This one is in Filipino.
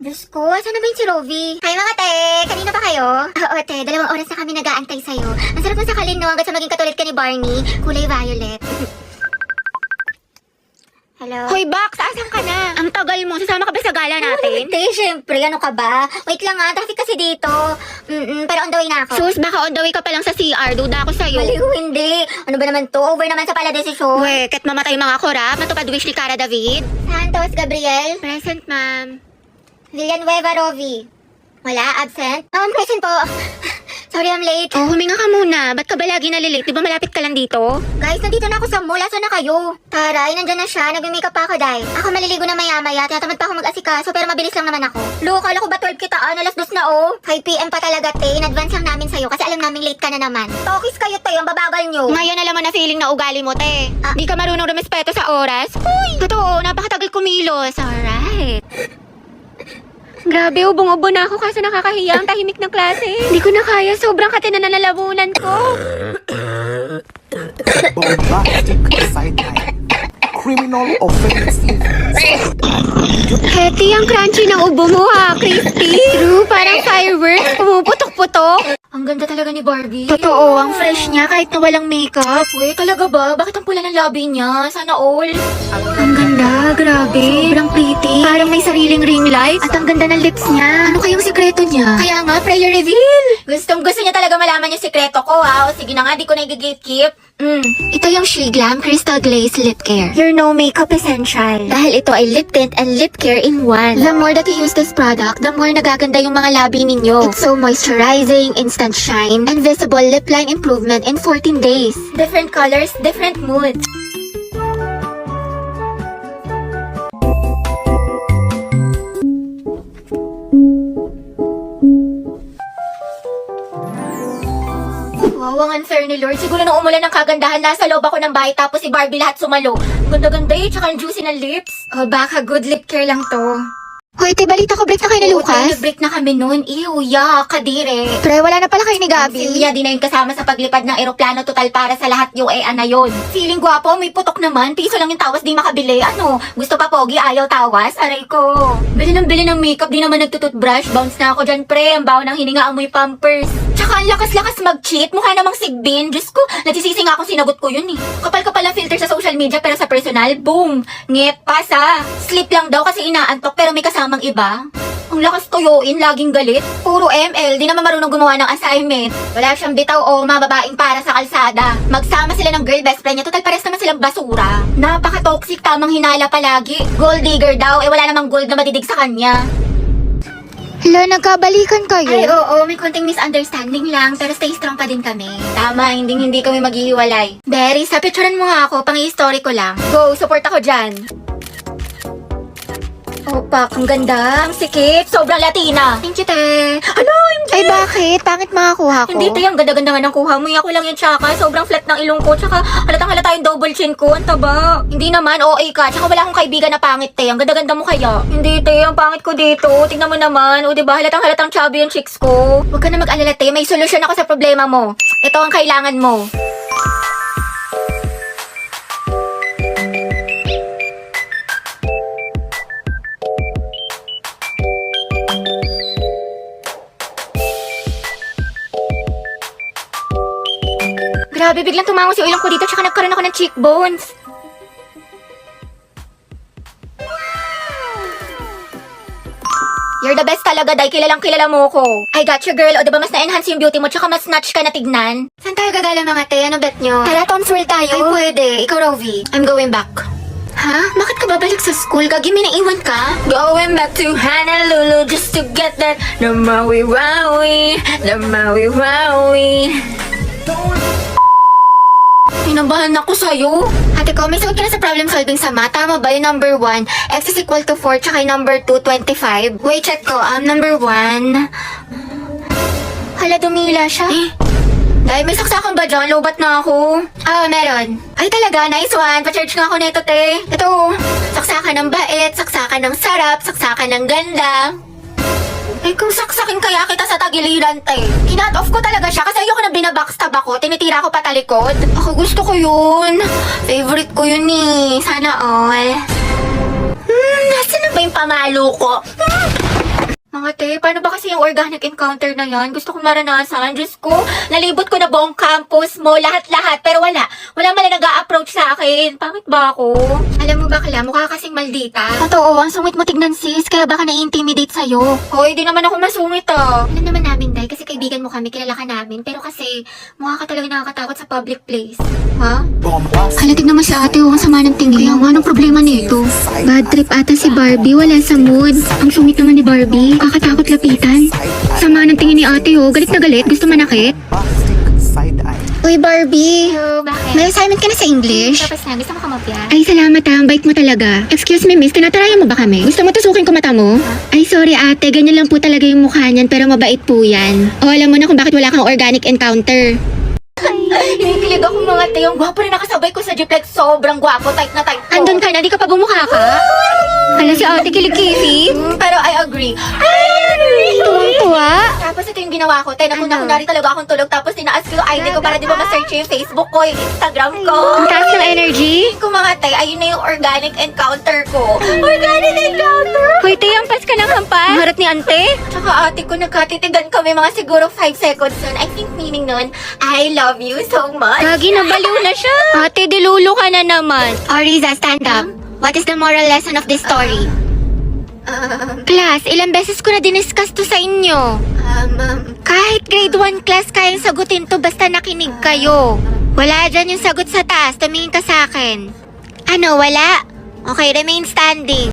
Diyos ko, asan na ba yung si Rovi? Hi mga te! Kanina ba kayo? Oo te, 2 oras na kami nag-aantay sa'yo. Ang sarap ng sakalin no, hanggang sa maging katulad ka ni Barney. Kulay violet. Hello? Hoy, Bax! Asan ka na? Ang tagal mo. Sasama ka ba sa gala natin? Te, syempre, ano ka ba? Wait lang nga, traffic kasi dito. Pero on the way na ako. Sus, baka on the way ka pa lang sa CR. Duda ako sa'yo. Maliw, hindi. Ano ba naman to? Over naman sa pala desisyon. Uwe, ket mamatay mga korap. Matupad wish ni Cara David. Santos, Gabriel. Present, ma'am. Villanueva, Rovi. Wala, absent? Present po. Sorry, I'm late. Oh, huminga ka muna. Ba't ka ba lagi nalilate? Di ba malapit ka lang dito? Guys, nandito na ako sa mall. Asan na kayo? Taray, nandyan na siya. Nagme-makeup pa ako, Day. Ako maliligo na maya-maya. Tinatamad pa ako mag-asikaso, pero mabilis lang naman ako. Lo, kala ko ba 12 kitaan? Alas 2 na, oh. 5 PM pa talaga, te. In advance lang namin sa'yo kasi alam namin late ka na naman. Tokis kayo, te. Ang babagal nyo. Ngayon alam mo na feeling na ugali mo, te. Di ka marunong rumespeto sa oras. Uy! Totoo, napakatagal kumilos. Alright. Grabe, ubong-ubo na ako kaso nakakahiya ang tahimik ng klase. Hindi ko na kaya, sobrang katina na nalabunan ko. Bombastic sideline. Criminal offensive. Hetty, ang crunchy ng ubo mo ha, crispy. True, parang fireworks, pumuputok-putok. Ang ganda talaga ni Barbie. Totoo, ang fresh niya kahit na walang makeup. Uy, talaga ba? Bakit ang pula ng labi niya? Sana all. Ang ganda, grabe. Sobrang pretty. Parang may sariling ring light. At ang ganda ng lips niya. Ano kayang sikreto niya? Kaya nga, prayer reveal. Gustong gusto niya talaga malaman yung sikreto ko, ha? O sige na nga, di ko na i-gatekeep. Ito yung She Glam Crystal Glaze Lip Care. Your no makeup essential. Dahil ito ay lip tint and lip care in one. The more that you use this product, the more nagaganda yung mga labi ninyo. It's so moisturizing, instant shine, and visible lip line improvement in 14 days. Different colors, different moods. Wow, ang unfair ni Lord. Siguro nung umulan ng kagandahan, nasa loob ako ng bahay tapos si Barbie lahat sumalo. Ganda-ganda eh, tsaka ang juicy ng lips. Oh, baka good lip care lang to. Hoy, te, balita ko break na kayo ni Oo, Lucas. nag-break na kami noon. Ew, yuck, kadire. Pre, wala na pala kayo ni Gabi. Silvia, di na yun kasama sa paglipad ng eroplano total para sa lahat yung na yun. Feeling gwapo, may putok naman. Piso lang yung tawas, di makabili. Ano, gusto pa pogi, ayaw tawas? Aray ko. Bili ng makeup, di naman nagtututbrush. Bounce na ako dyan, pre. Ang baho ng hininga, amoy pampers. Tsaka ang lakas-lakas mag-cheat. Mukha namang sigbin. Diyos ko, nagsisisi nga akong sinagot ko yun eh. Kapal-kapal ang filter sa social media pero sa personal, boom. Ngep, pasa. Sleep lang daw kasi inaantok pero may kasamang iba. Ang lakas tuyuin, laging galit. Puro ML, di naman marunong gumawa ng assignment. Wala siyang bitaw o mababaing para sa kalsada. Magsama sila ng girl best friend niya, total pares naman silang basura. Napaka-toxic, tamang hinala palagi. Gold digger daw, wala namang gold na madidig sa kanya. Hala, nagkabalikan kayo. Ay, oo, may konting misunderstanding lang, pero stay strong pa din kami. Tama, hindi kami maghihiwalay. Berry, sa picturean mo nga ako, pang-i-story ko lang. Go, support ako dyan. Opak, ang ganda, ang sikip, sobrang Latina. Thank you, te. Ano, MJ? Ay, bakit? Pangit makakuha ko. Hindi, te, ang ganda-ganda nga ng kuha mo. Ako lang yung tsaka, sobrang flat ng ilong ko, tsaka halatang-halata yung double chin ko, ang taba. Hindi naman, OA ka, tsaka wala akong kaibigan na pangit, te. Ang ganda-ganda mo kaya. Hindi, te, ang pangit ko dito. Tingnan mo naman, o diba, halatang-halatang chubby yung chicks ko. Huwag ka na mag-alala, te, may solusyon ako sa problema mo. Ito ang kailangan mo. Grabe, biglang tumangos yung ilong ko dito tsaka nagkaroon ako ng cheekbones. You're the best talaga, Day. Kilalang kilala mo ko. I got you, girl. O diba mas na-enhance yung beauty mo tsaka mas snatch ka na tignan? Saan tayo gagala mga te? Ano bet nyo? Tara, Tom's World tayo. Ay, pwede. Ikaw, Rovi. I'm going back. Ha? Bakit ka babalik sa school? Gagi, may naiwan ka? Going back to Honolulu just to get that na mawi-wawi, na mawi-wawi. Pinabahan ako sa'yo. Ate ko, may sagot ka na sa problem solving sa math. Tama ba yung number 1? X is equal to 4, tsaka yung number 2, 25. Wait, check ko. Number 1. Hala, dumila siya. Dahil may saksakan ba dyan? Lobat na ako. Meron. Ay talaga, nice one. Pa-charge nga ako nito, te. Ito, saksakan ng bait, saksakan ng sarap, saksakan ng ganda. Eh kung saksakin kaya kita sa tagiliran, te. Kinat off ko talaga siya kasi ayoko na binabackstab ako. Tinitira ko patalikod. Ako gusto ko yun. Favorite ko yun eh. Sana all. Nasaan na ba yung pamalo ko? Ate, paano ba kasi yung organic encounter na yan? Gusto ko maranasan. Diyos ko, nalibot ko na buong campus mo, lahat-lahat. Pero wala man lang nag-a-approach sa akin. Pangit ba ako? Alam mo bakla, mukha kasing maldita. Totoo, ang sungit mo tignan sis, kaya baka na-intimidate sa'yo. Hoy, di naman ako masungit ah. Alam naman namin, Day, kasi kaibigan mo kami, kilala ka namin. Pero kasi, mukha ka talaga nakakatakot sa public place. Ha? Bombastic. Hala, tignan mo si ate, ang sama ng tingin. Kaya nga, anong problema nito? Bad trip ata si Barbie, wala sa mood. Ang sungit naman ni Barbie, kakatakot lapitan. Sama ng tingin ni ate, oh. Galit na galit, gusto manakit. Bombastic side eye. Uy, Barbie. Hello, bakit? May assignment ka na sa English? Tapos na, gusto mo kamopya? Ay, salamat ha. Ang bait mo talaga. Excuse me, miss. Tinatarayan mo ba kami? Gusto mo tusukin ko mata mo? Ay, sorry ate. Ganyan lang po talaga yung mukha niyan, pero mabait po yan. O, alam mo na kung bakit wala kang organic encounter. Hinikilig ako mga te. Yung gwapo rin nakasabay ko sa Gplex. Sobrang gwapo. Type na type ko. Andun ka na, di ka pa bumukha ka? Hala, si ate kilig-kilig. Pero I agree. Tuwang-tuwa. Tapos ito yung ginawa ko. Kunwari talaga akong tulog. Tapos tinaas ko yung ID ko para di ba ma-search yung Facebook ko, yung Instagram ko. Ang taas ng energy. Kung mga tay, ayun na yung organic encounter ko. Organic encounter? Hoy, te, hampas ka ng hampas. Harap ni ante. Tsaka ate ko, nagkatitigan kami mga siguro 5 seconds nun. I think meaning nun, I love you so much. Gagi, nabaliw na siya. Ate, dilulo ka na naman. Ariza, stand up. What is the moral lesson of this story? Class, ilang beses ko na diniscuss to sa inyo. Kahit grade 1 class kayang sagutin to basta nakinig kayo. Wala dyan yung sagot sa taas. Tumingin ka sa akin. Ano, wala? Okay, remain standing.